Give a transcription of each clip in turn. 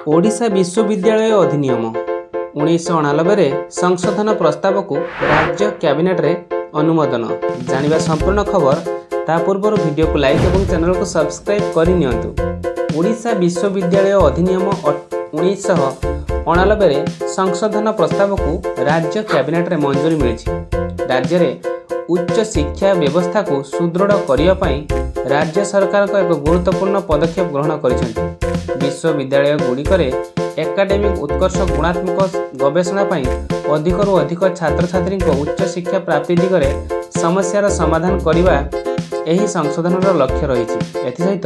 ओडिशा विश्वविद्यालय अधिनियम 1998 संशोधन प्रस्ताव को राज्य कैबिनेट रे अनुमोदन जानिबा संपूर्ण खबर ता पूर्व वीडियो को लाइक और चैनल को सब्सक्राइब करि नियंतु। ओडिशा विश्वविद्यालय अधिनियम 1998 संशोधन प्रस्ताव को राज्य कैबिनेट रे मंजूरी मिली। राज्य रे उच्च शिक्षा व्यवस्था को सुदृढ़ करने पई राज्य सरकार को एक गुरुत्वपूर्ण पदक्षेप ग्रहण करिसेंति। विश्वविद्यालय गुड़िकरे एकाडेमिक उत्कर्ष गुणात्मक गवेषणा पई अधिकरू अधिक छात्र छात्री को उच्च शिक्षा प्राप्ति दिगरे समस्यार समाधान करने एही संशोधनर लक्ष्य रही। एथिसहित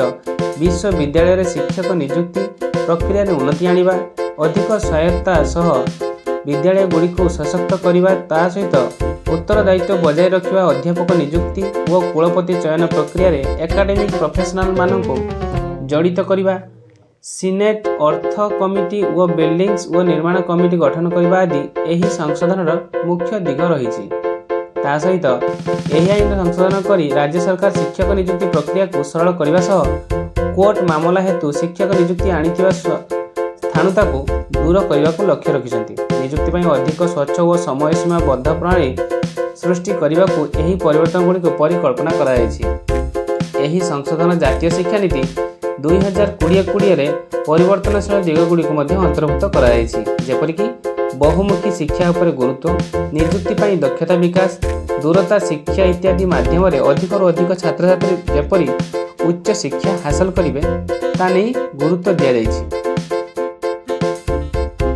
विश्वविद्यालय रे शिक्षक नियुक्ति प्रक्रिया रे उन्नति आनिबा, अधिक स्वायत्ता सह विद्यालय गुड़ी को सशक्त करने ता सहित उत्तरदायित्व बजाय रखा, अध्यापक नियुक्ति और कुलपति चयन प्रक्रिया रे एकाडेमिक प्रोफेशनल मान को जड़ित करने, सीनेट अर्थ कमिटी और बिल्डिंग्स और निर्माण कमिटी गठन करने आदि यही संशोधन मुख्य दिग रही। ता सहित यही आईन संशोधन करी राज्य सरकार शिक्षक नियुक्ति प्रक्रिया को सरल करने सह कोर्ट मामला हेतु शिक्षक नियुक्ति आनिथिबा स्थाणुता को दूर करने को लक्ष्य रखिछन्ति। नियुक्ति पई अधिक स्वच्छ और समय सीमा बद्ध प्रणाली सृष्टि करने को यही परिवर्तन गुड़ी को परिकल्पना कराଯାଇଛି। यही संशोधन जातीय शिक्षा नीति 2020 रे परिवर्तनशील दिग गुड़ी को अंतर्भुक्त कराଯାଇଛି, जेपरिक बहुमुखी शिक्षा उपर गुरुत्व, नियुक्ति पई दक्षता विकास, दूरता शिक्षा इत्यादि माध्यम रे अधिकरू अधिक छात्र छात्री जेपरि उच्च शिक्षा हासिल करिवे ता नै गुरुत्व दिया जाइछि।